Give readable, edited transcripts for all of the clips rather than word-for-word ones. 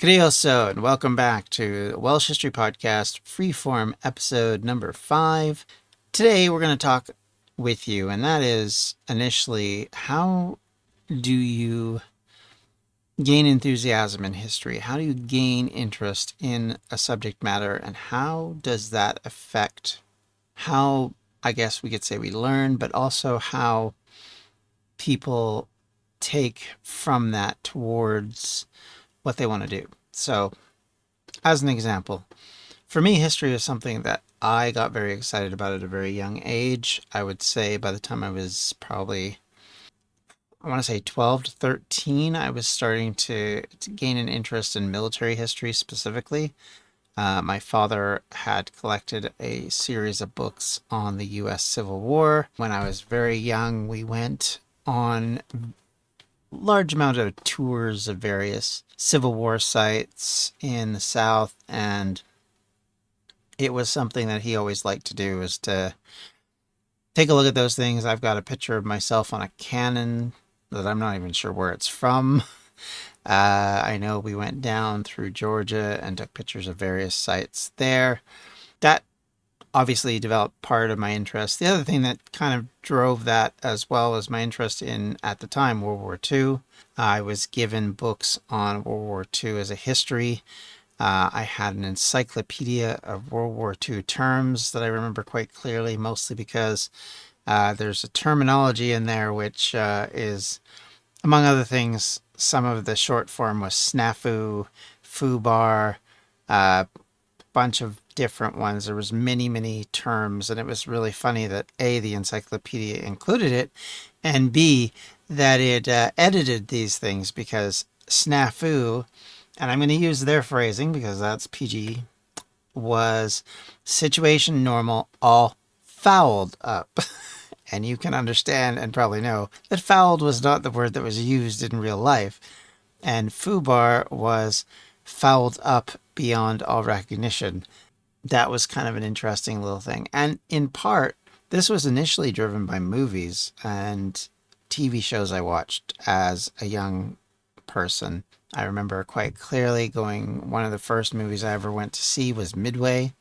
G'day and welcome back to the Welsh History Podcast, Freeform, episode number 5. Today we're going to talk with you, and that is initially, how do you gain enthusiasm in history? How do you gain interest in a subject matter, and how does that affect how, I guess we could say, we learn, but also how people take from that towards what they want to do? So, as an example, for me, history is something that I got very excited about at a very young age. I would say by the time I was probably, I want to say 12 to 13, I was starting to gain an interest in military history specifically. My father had collected a series of books on the U.S. Civil War. When I was very young, we went on large amount of tours of various Civil War sites in the South, and it was something that he always liked to do, is to take a look at those things. I've got a picture of myself on a cannon that I'm not even sure where it's from. I know we went down through Georgia and took pictures of various sites there. That obviously developed part of my interest. The other thing that kind of drove that as well was my interest in, at the time, World War II. I was given books on World War II as a history. I had an encyclopedia of World War II terms that I remember quite clearly, mostly because there's a terminology in there which is, among other things, some of the short form was snafu, foobar, a bunch of different ones. There was many terms, and it was really funny that A, the encyclopedia included it, and B, that it edited these things, because snafu, and I'm going to use their phrasing because that's PG, was situation normal, all fouled up. And you can understand and probably know that fouled was not the word that was used in real life. And foobar was fouled up beyond all recognition. That was kind of an interesting little thing. And in part, this was initially driven by movies and TV shows I watched as a young person. I remember quite clearly one of the first movies I ever went to see was Midway,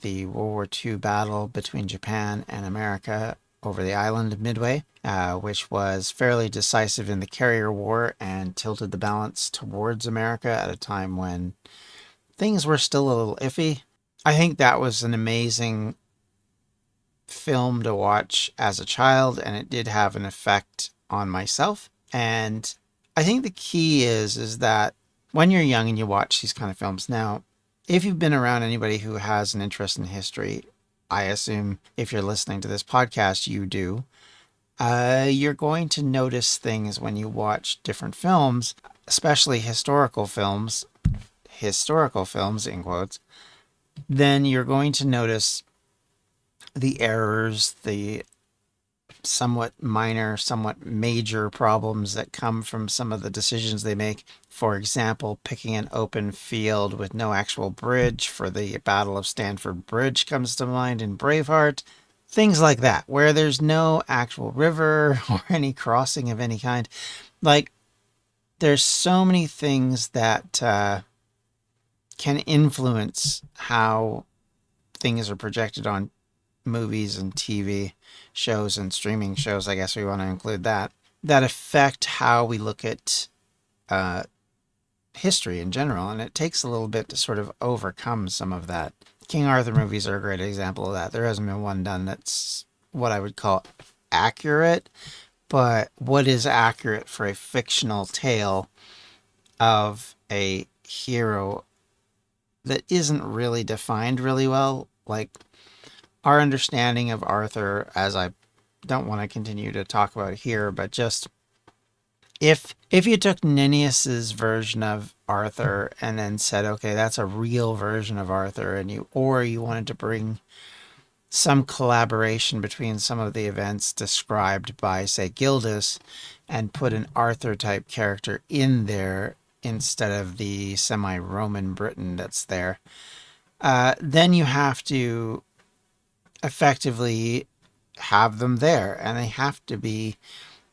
the World War II battle between Japan and America over the island of Midway, which was fairly decisive in the carrier war and tilted the balance towards America at a time when things were still a little iffy. I think that was an amazing film to watch as a child, and it did have an effect on myself. And I think the key is that when you're young and you watch these kind of films now, if you've been around anybody who has an interest in history, I assume if you're listening to this podcast, you do. You're going to notice things when you watch different films, especially historical films in quotes. Then you're going to notice the errors, the somewhat minor, somewhat major problems that come from some of the decisions they make. For example, picking an open field with no actual bridge for the Battle of Stamford Bridge comes to mind in Braveheart. Things like that, where there's no actual river or any crossing of any kind. Like, there's so many things that can influence how things are projected on movies and TV shows and streaming shows, I guess we want to include that affect how we look at uh, history in general. And it takes a little bit to sort of overcome some of that. King Arthur movies are a great example of that. There hasn't been one done that's what I would call accurate, but what is accurate for a fictional tale of a hero that isn't really defined really well. Like, our understanding of Arthur, as I don't want to continue to talk about here, but just if you took Nennius's version of Arthur and then said, okay, that's a real version of Arthur, and you wanted to bring some collaboration between some of the events described by, say, Gildas, and put an Arthur type character in there instead of the semi-Roman Britain that's there, then you have to effectively have them there, and they have to be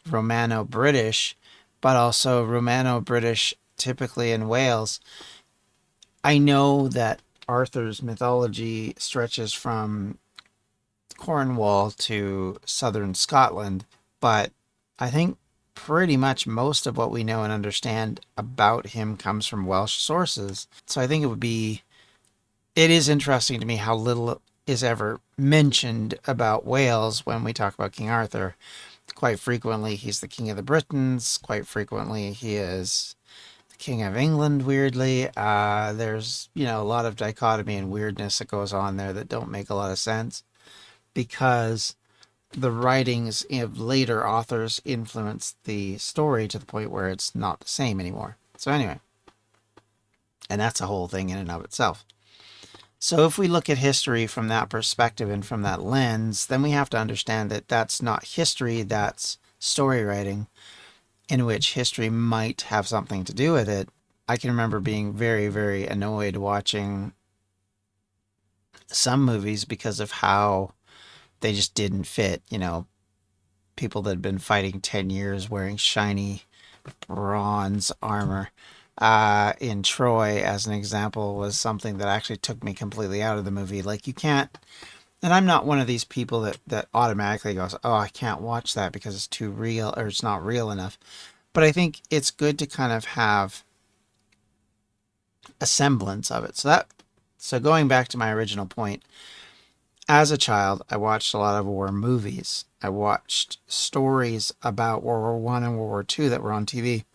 Romano-British, but also Romano-British typically in Wales I know that Arthur's mythology stretches from Cornwall to southern Scotland, but I think pretty much most of what we know and understand about him comes from Welsh sources. So I think it is interesting to me how little is ever mentioned about Wales when we talk about King Arthur. Quite frequently, he's the King of the Britons. Quite frequently, he is the King of England, weirdly. There's, a lot of dichotomy and weirdness that goes on there that don't make a lot of sense because the writings of later authors influence the story to the point where it's not the same anymore. So, anyway, and that's a whole thing in and of itself. So, if we look at history from that perspective and from that lens, then we have to understand that that's not history, that's story writing, in which history might have something to do with it. I can remember being very, very annoyed watching some movies because of how they just didn't fit. People that had been fighting 10 years wearing shiny bronze armor. In Troy, as an example, was something that actually took me completely out of the movie. Like, you can't, and I'm not one of these people that automatically goes, oh, I can't watch that because it's too real or it's not real enough. But I think it's good to kind of have a semblance of it. So going back to my original point, as a child, I watched a lot of war movies. I watched stories about World War One and World War Two that were on TV.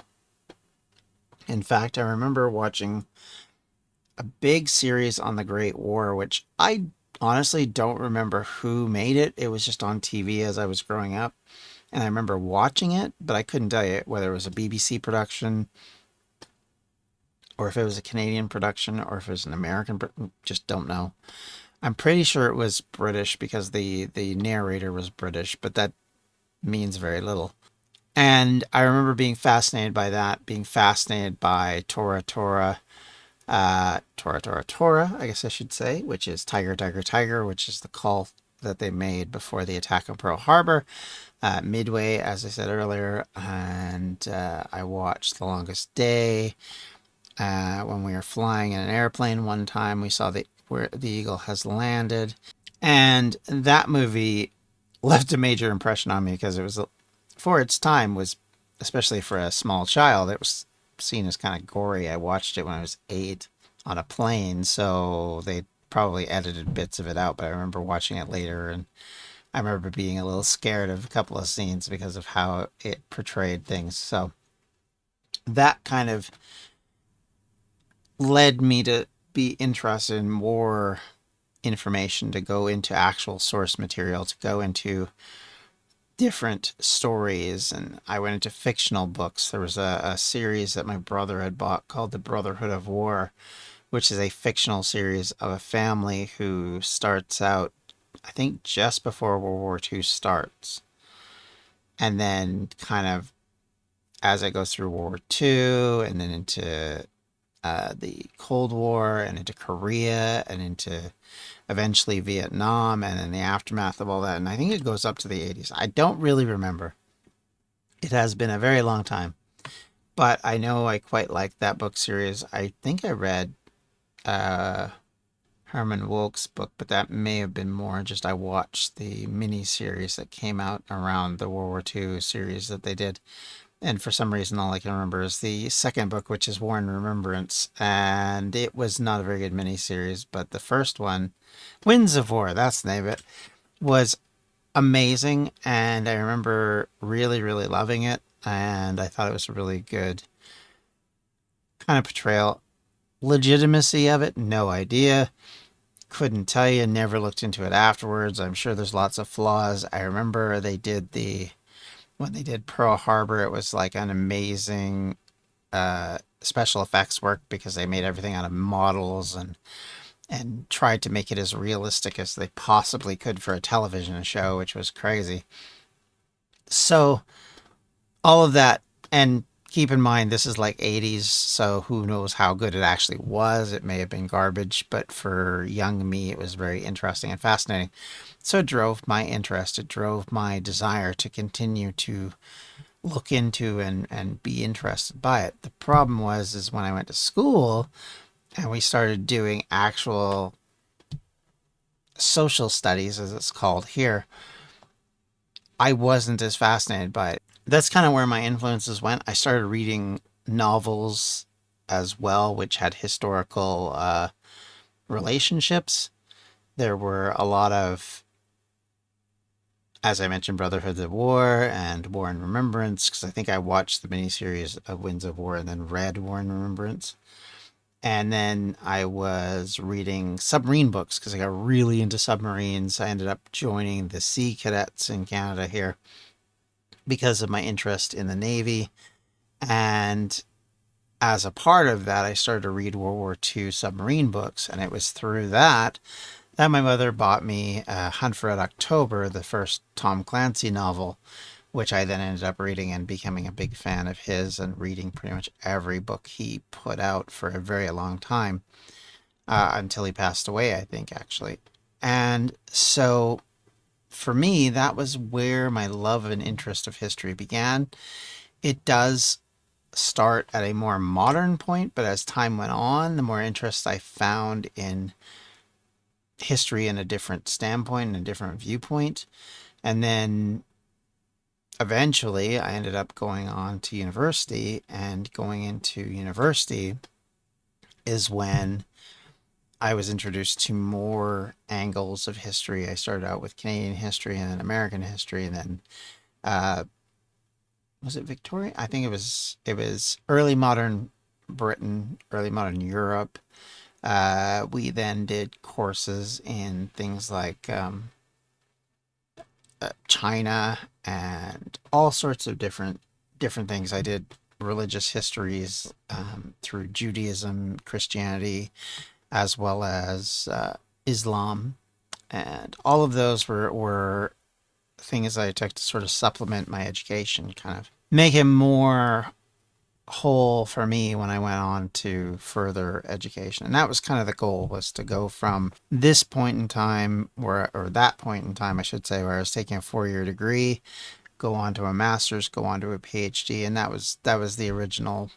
In fact, I remember watching a big series on the Great War, which I honestly don't remember who made it. It was just on TV as I was growing up. And I remember watching it, but I couldn't tell you whether it was a BBC production or if it was a Canadian production or if it was an American. Just don't know. I'm pretty sure it was British because the narrator was British, but that means very little. And I remember being fascinated by that, being fascinated by Tora, I guess I should say, which is Tiger, Tiger, Tiger, which is the call that they made before the attack on Pearl Harbor. Midway, as I said earlier, and I watched The Longest Day. When we were flying in an airplane one time, we saw where the eagle has landed, and that movie left a major impression on me because it was, for its time, was, especially for a small child, it was seen as kind of gory. I watched it when I was 8 on a plane, so they probably edited bits of it out, but I remember watching it later, and I remember being a little scared of a couple of scenes because of how it portrayed things. So that kind of led me to be interested in more information, to go into actual source material, to go into different stories. And I went into fictional books. There was a series that my brother had bought called The Brotherhood of War, which is a fictional series of a family who starts out, I think, just before World War II starts. And then kind of as it goes through World War II and then into the Cold War and into Korea and into eventually Vietnam and in the aftermath of all that. And I think it goes up to the 80s. I don't really remember. It has been a very long time. But I know I quite like that book series. I think I read uh, Herman Wouk's book, but that may have been more just I watched the mini series that came out around the World War II series that they did. And for some reason, all I can remember is the second book, which is War and Remembrance. And it was not a very good miniseries, but the first one, Winds of War, that's the name of it, was amazing. And I remember really, really loving it. And I thought it was a really good kind of portrayal. Legitimacy of it, no idea. Couldn't tell you, never looked into it afterwards. I'm sure there's lots of flaws. I remember when they did Pearl Harbor, it was like an amazing special effects work because they made everything out of models and tried to make it as realistic as they possibly could for a television show, which was crazy. So all of that, and keep in mind this is like 80s, so who knows how good it actually was. It may have been garbage, but for young me, it was very interesting and fascinating. So it drove my interest. It drove my desire to continue to look into and be interested by it. The problem was is when I went to school, and we started doing actual social studies, as it's called here, I wasn't as fascinated by it. That's kind of where my influences went. I started reading novels as well, which had historical relationships. There were a lot of, as I mentioned, Brotherhood of War and War and Remembrance, because I think I watched the miniseries of Winds of War and then read War and Remembrance. And then I was reading submarine books because I got really into submarines. I ended up joining the Sea Cadets in Canada here because of my interest in the Navy. And as a part of that, I started to read World War II submarine books. And it was through that my mother bought me Hunt for Red October, the first Tom Clancy novel, which I then ended up reading and becoming a big fan of his and reading pretty much every book he put out for a very long time until he passed away, I think, actually. And so for me, that was where my love and interest of history began. It does start at a more modern point, but as time went on, the more interest I found in history in a different standpoint and a different viewpoint. And then eventually I ended up going on to university, and going into university is when I was introduced to more angles of history. I started out with Canadian history and then American history, and then uh, was it Victoria? I think it was early modern Britain, early modern Europe. We then did courses in things like China and all sorts of different things. I did religious histories through Judaism, Christianity, as well as Islam, and all of those were things I took to sort of supplement my education, kind of make it more whole for me when I went on to further education. And that was kind of the goal, was to go from this point in time where, or that point in time, I should say, where I was taking a 4-year degree, go on to a master's, go on to a PhD. And that was the original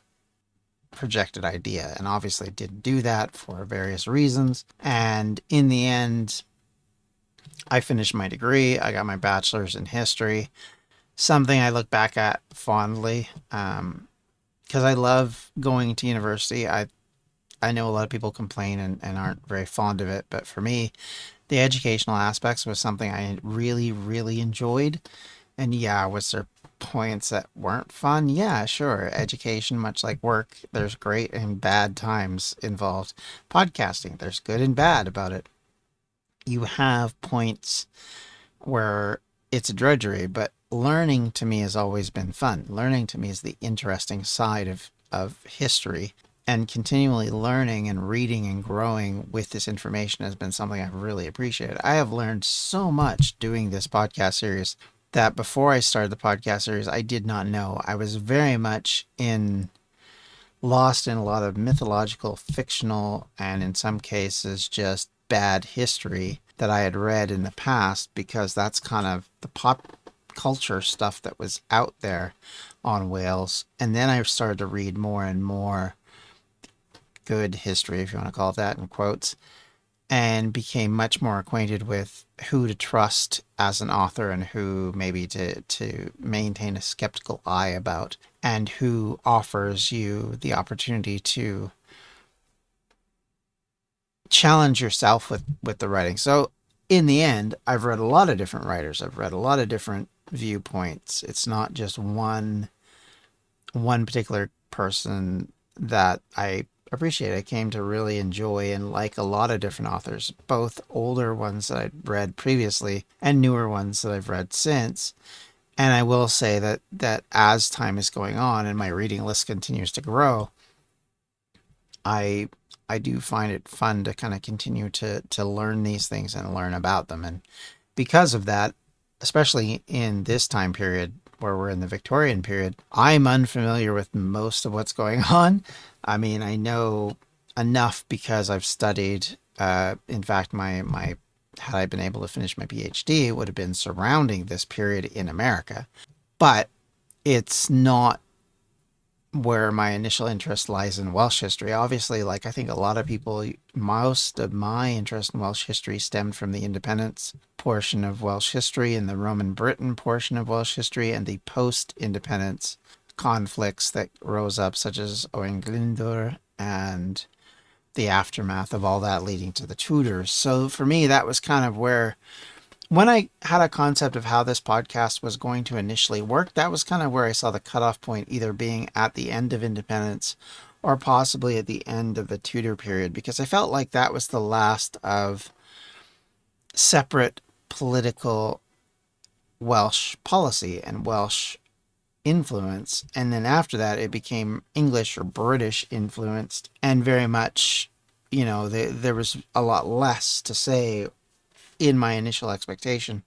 projected idea. And obviously didn't do that for various reasons. And in the end, I finished my degree. I got my bachelor's in history, something I look back at fondly. Because I love going to university. I know a lot of people complain and aren't very fond of it, but for me, the educational aspects was something I really, really enjoyed. And yeah, was there points that weren't fun? Yeah, sure. Education, much like work, there's great and bad times involved. Podcasting, there's good and bad about it. You have points where it's a drudgery, but learning to me has always been fun. Learning to me is the interesting side of history. And continually learning and reading and growing with this information has been something I've really appreciated. I have learned so much doing this podcast series that before I started the podcast series, I did not know. I was very much in lost in a lot of mythological, fictional, and in some cases just bad history that I had read in the past, because that's kind of the pop culture stuff that was out there on Wales. And then I started to read more and more good history, if you want to call it that, in quotes, and became much more acquainted with who to trust as an author and who maybe to maintain a skeptical eye about, and who offers you the opportunity to challenge yourself with the writing. So in the end, I've read a lot of different writers. I've read a lot of different viewpoints. It's not just one particular person that I appreciate. I came to really enjoy and like a lot of different authors, both older ones that I'd read previously and newer ones that I've read since. And I will say that as time is going on and my reading list continues to grow, I I do find it fun to kind of continue to learn these things and learn about them. And because of that, especially in this time period where we're in the Victorian period, I'm unfamiliar with most of what's going on. I mean, I know enough because I've studied. In fact, my had I been able to finish my PhD, it would have been surrounding this period in America. But it's not where my initial interest lies in Welsh history. Obviously, like I think a lot of people, most of my interest in Welsh history stemmed from the independence portion of Welsh history and the Roman Britain portion of Welsh history and the post-independence conflicts that rose up, such as Owain Glyndwr and the aftermath of all that leading to the Tudors. So for me, that was kind of where, when I had a concept of how this podcast was going to initially work, that was kind of where I saw the cutoff point, either being at the end of independence or possibly at the end of the Tudor period, because I felt like that was the last of separate political Welsh policy and Welsh influence. And then after that, it became English or British influenced, and very much, there was a lot less to say in my initial expectation.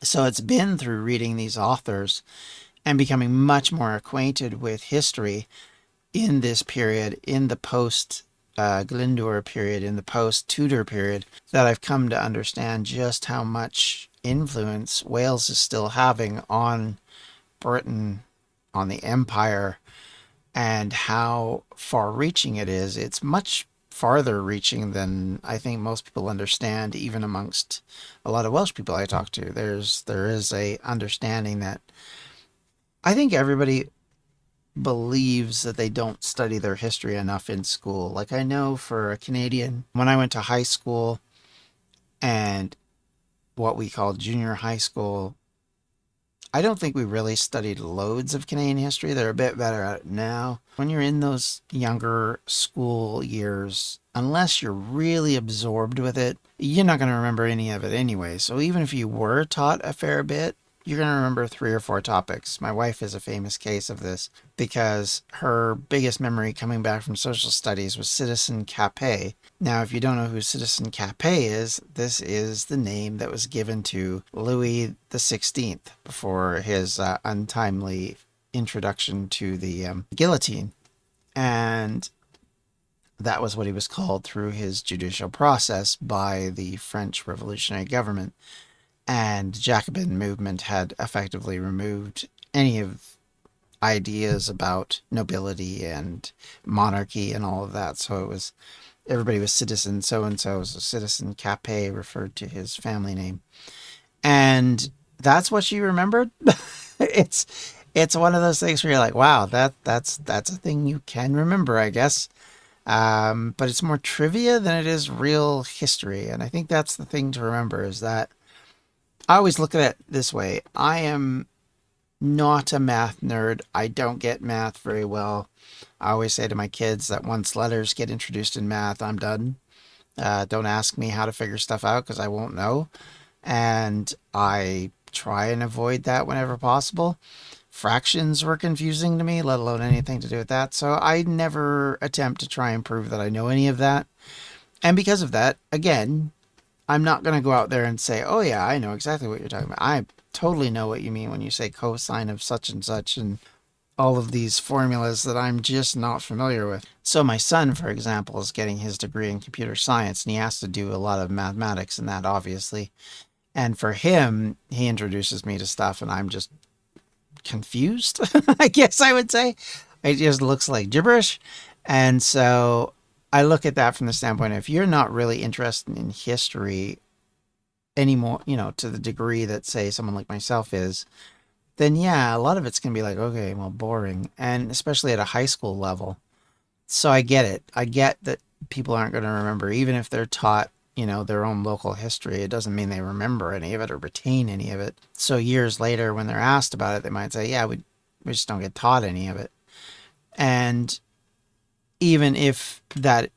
So it's been through reading these authors and becoming much more acquainted with history in this period, in the post Glyndwr period, in the post Tudor period, that I've come to understand just how much influence Wales is still having on Britain, on the empire, and how far reaching it is. It's much farther reaching than I think most people understand, even amongst a lot of Welsh people I talk to. There is a understanding that I think everybody believes that they don't study their history enough in school. Like I know for a Canadian, when I went to high school and what we call junior high school, I don't think we really studied loads of Canadian history. They're a bit better at it now. When you're in those younger school years, unless you're really absorbed with it, you're not going to remember any of it anyway. So even if you were taught a fair bit, you're going to remember 3 or 4 topics. My wife is a famous case of this because her biggest memory coming back from social studies was Citizen Capet. Now, if you don't know who Citizen Capet is, this is the name that was given to Louis the 16th before his untimely introduction to the guillotine. And that was what he was called through his judicial process by the French revolutionary government. And the Jacobin movement had effectively removed any of ideas about nobility and monarchy and all of that. So it was, everybody was citizen so and so. So Citizen Capet referred to his family name, and that's what she remembered. it's one of those things where you're like, wow, that's a thing you can remember, I guess. But it's more trivia than it is real history, and I think that's the thing to remember, is that I always look at it this way. I am not a math nerd. I don't get math very well. I always say to my kids that once letters get introduced in math, I'm done. Don't ask me how to figure stuff out because I won't know. And I try and avoid that whenever possible. Fractions were confusing to me, let alone anything to do with that. So I never attempt to try and prove that I know any of that. And because of that, again, I'm not going to go out there and say, oh, yeah, I know exactly what you're talking about. I totally know what you mean when you say cosine of such and all of these formulas that I'm just not familiar with. So my son, for example, is getting his degree in computer science, and he has to do a lot of mathematics in that, obviously. And for him, he introduces me to stuff, and I'm just confused, I guess I would say. It just looks like gibberish. And so I look at that from the standpoint of, if you're not really interested in history anymore, to the degree that, say, someone like myself is, then yeah, a lot of it's going to be like, okay, well, boring. And especially at a high school level. So I get it. I get that people aren't going to remember, even if they're taught, their own local history. It doesn't mean they remember any of it or retain any of it. So years later, when they're asked about it, they might say, yeah, we just don't get taught any of it. And even if that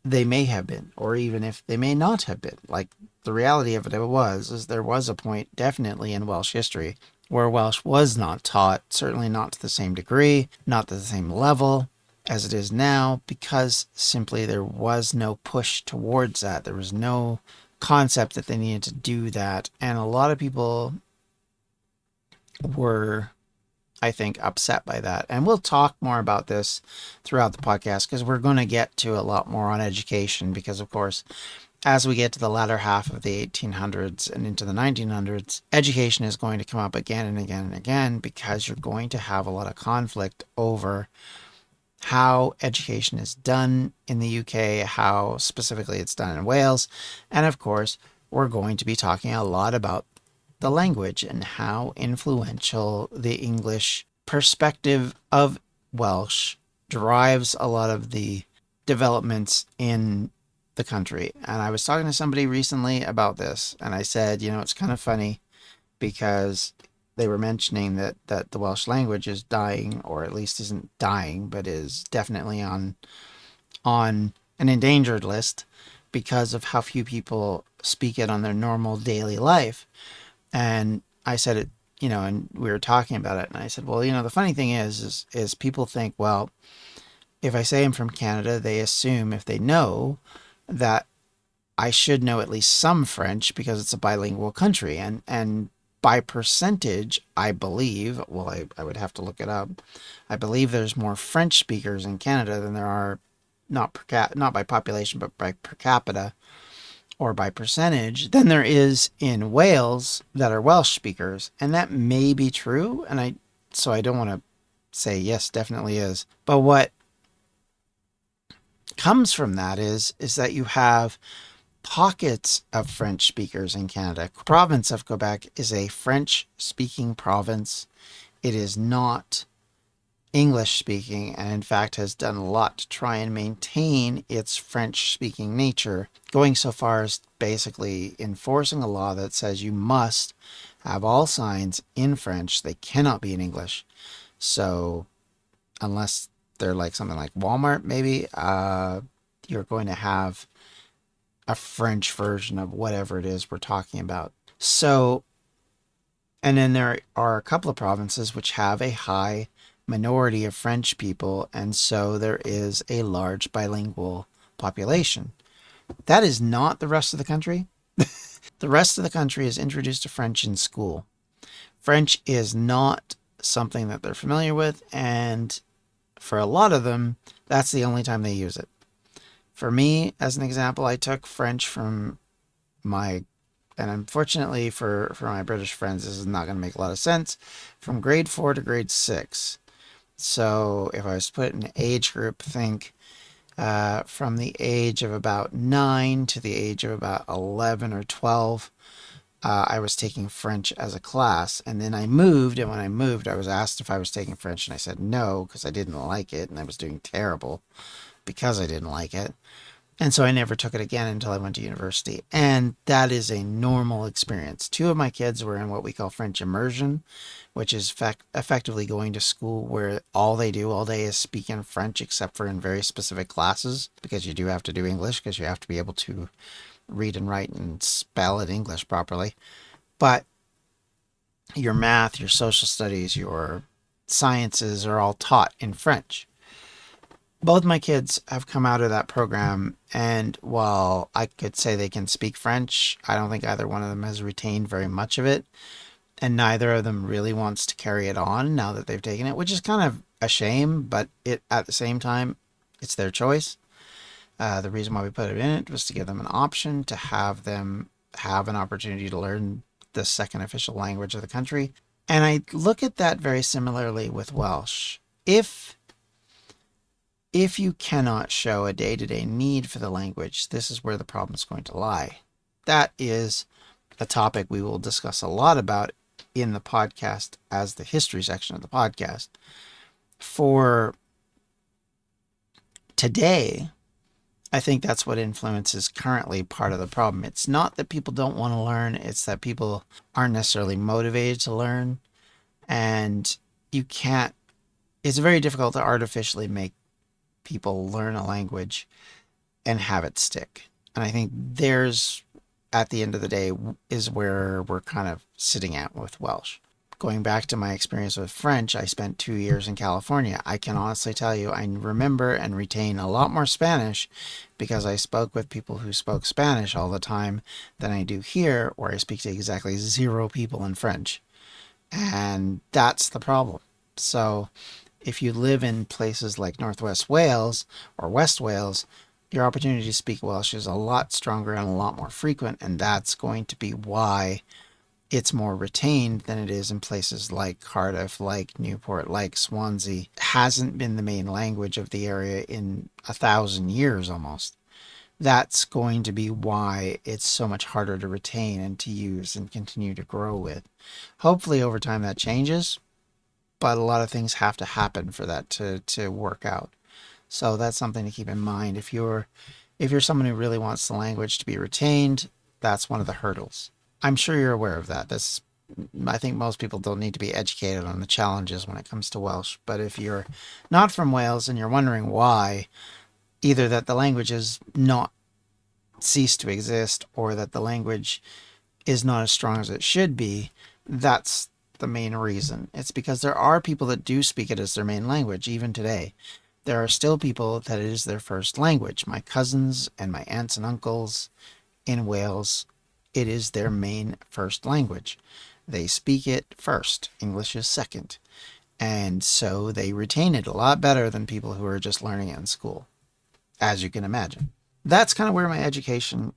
they may have been, or even if they may not have been, like, the reality of it is there was a point definitely in Welsh history where Welsh was not taught, certainly not to the same degree, not to the same level as it is now, because simply there was no push towards that. There was no concept that they needed to do that. And a lot of people were, I think, upset by that. And we'll talk more about this throughout the podcast, because we're going to get to a lot more on education, because, of course, as we get to the latter half of the 1800s and into the 1900s, education is going to come up again and again and again because you're going to have a lot of conflict over how education is done in the UK, how specifically it's done in Wales. And of course, we're going to be talking a lot about the language and how influential the English perspective of Welsh drives a lot of the developments in the country. And I was talking to somebody recently about this, and I said, it's kind of funny because they were mentioning that the Welsh language is dying, or at least isn't dying, but is definitely on an endangered list because of how few people speak it on their normal daily life. And I said it, and we were talking about it, and I said, well, the funny thing is people think, well, if I say I'm from Canada, they assume if they know that I should know at least some French because it's a bilingual country. And by percentage, I believe, well, I would have to look it up. I believe there's more French speakers in Canada than there are, not by population, but by per capita or by percentage, than there is in Wales that are Welsh speakers. And that may be true. So I don't want to say yes, definitely is. But what comes from that is that you have pockets of French speakers in Canada. Province of Quebec is a French speaking province. It is not English speaking, and in fact has done a lot to try and maintain its French speaking nature, going so far as basically enforcing a law that says you must have all signs in French. They cannot be in English. So unless they're like something like Walmart, maybe, you're going to have a French version of whatever it is we're talking about. So, and then there are a couple of provinces which have a high minority of French people, and so there is a large bilingual population. That is not the rest of the country. The rest of the country is introduced to French in school. French is not something that they're familiar with, and for a lot of them, that's the only time they use it. For me, as an example, I took French from and unfortunately for my British friends, this is not going to make a lot of sense, from grade 4 to grade 6. So if I was to put it in an age group, think from the age of about 9 to the age of about 11 or 12, I was taking French as a class. And then I moved, and when I moved, I was asked if I was taking French, and I said no, because I didn't like it, and I was doing terrible because I didn't like it. And so I never took it again until I went to university. And that is a normal experience. 2 of my kids were in what we call French immersion, which is effectively going to school where all they do all day is speak in French, except for in very specific classes, because you do have to do English, because you have to be able to read and write and spell in English properly. But your math, your social studies, your sciences are all taught in French. Both my kids have come out of that program, and while I could say they can speak French, I don't think either one of them has retained very much of it, and neither of them really wants to carry it on now that they've taken it, which is kind of a shame, but at the same time, it's their choice. The reason why we put it in it was to give them an option, to have them have an opportunity to learn the second official language of the country. And I look at that very similarly with Welsh. If you cannot show a day-to-day need for the language, this is where the problem is going to lie. That is a topic we will discuss a lot about in the podcast as the history section of the podcast. For today, I think that's what influences currently part of the problem. It's not that people don't want to learn, it's that people aren't necessarily motivated to learn. And it's very difficult to artificially make people learn a language and have it stick. And I think at the end of the day, is where we're kind of sitting at with Welsh. Going back to my experience with French, I spent 2 years in California. I can honestly tell you, I remember and retain a lot more Spanish because I spoke with people who spoke Spanish all the time than I do here, where I speak to exactly 0 people in French. And that's the problem. So if you live in places like Northwest Wales or West Wales, your opportunity to speak Welsh is a lot stronger and a lot more frequent, and that's going to be why it's more retained than it is in places like Cardiff, like Newport, like Swansea. It hasn't been the main language of the area in 1,000 years almost. That's going to be why it's so much harder to retain and to use and continue to grow with. Hopefully over time that changes, but a lot of things have to happen for that to work out. So that's something to keep in mind. If you're someone who really wants the language to be retained, that's one of the hurdles. I'm sure you're aware of that. I think most people don't need to be educated on the challenges when it comes to Welsh. But if you're not from Wales and you're wondering why, either that the language has not ceased to exist or that the language is not as strong as it should be, that's the main reason. It's because there are people that do speak it as their main language, even today. There are still people that it is their first language. My cousins and my aunts and uncles in Wales, it is their main first language. They speak it first. English is second. And so they retain it a lot better than people who are just learning it in school, as you can imagine. That's kind of where my education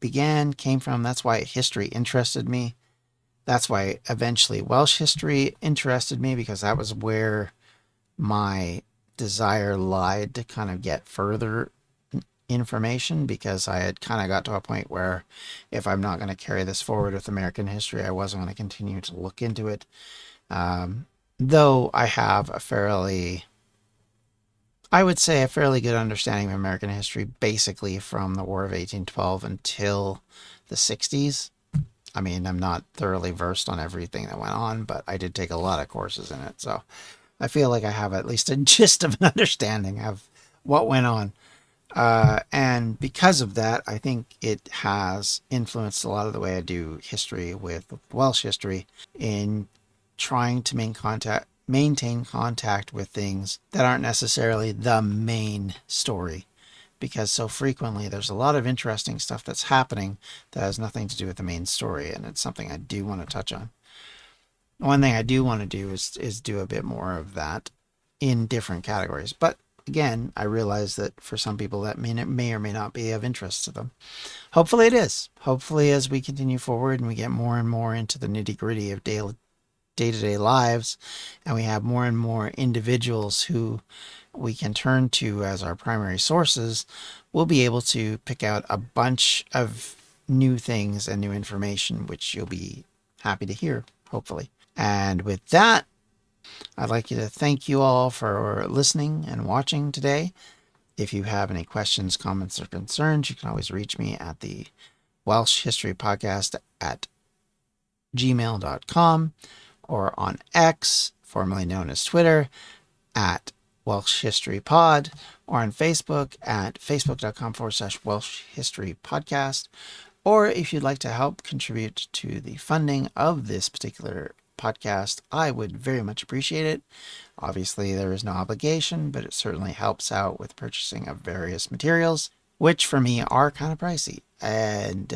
came from. That's why history interested me. That's why eventually Welsh history interested me, because that was where my desire lied to kind of get further information, because I had kind of got to a point where if I'm not going to carry this forward with American history, I wasn't going to continue to look into it. Though I have I would say a fairly good understanding of American history, basically from the War of 1812 until the 60s. I mean, I'm not thoroughly versed on everything that went on, but I did take a lot of courses in it. So I feel like I have at least a gist of an understanding of what went on. And because of that, I think it has influenced a lot of the way I do history with Welsh history in trying to maintain contact with things that aren't necessarily the main story, because so frequently there's a lot of interesting stuff that's happening that has nothing to do with the main story, and it's something I do want to touch on. One thing I do want to do is do a bit more of that in different categories, but again, I realize that for some people that may or may not be of interest to them. Hopefully it is. Hopefully as we continue forward and we get more and more into the nitty-gritty of day-to-day lives, and we have more and more individuals who we can turn to as our primary sources, we'll be able to pick out a bunch of new things and new information, which you'll be happy to hear, hopefully. And with that, I'd like to thank you all for listening and watching today. If you have any questions, comments, or concerns, you can always reach me at the Welsh History Podcast at gmail.com, or on X, formerly known as Twitter, at Welsh History Pod, or on Facebook at facebook.com/Welsh History Podcast. Or if you'd like to help contribute to the funding of this particular podcast, I would very much appreciate it. Obviously, there is no obligation, but it certainly helps out with purchasing of various materials, which for me are kind of pricey. And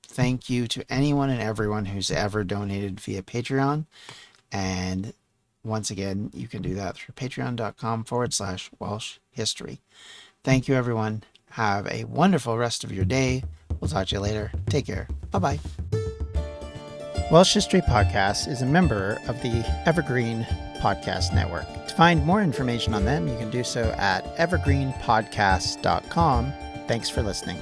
thank you to anyone and everyone who's ever donated via Patreon. And once again, you can do that through patreon.com/Welsh History. Thank you, everyone. Have a wonderful rest of your day. We'll talk to you later. Take care. Bye-bye. Welsh History Podcast is a member of the Evergreen Podcast Network. To find more information on them, you can do so at evergreenpodcast.com. Thanks for listening.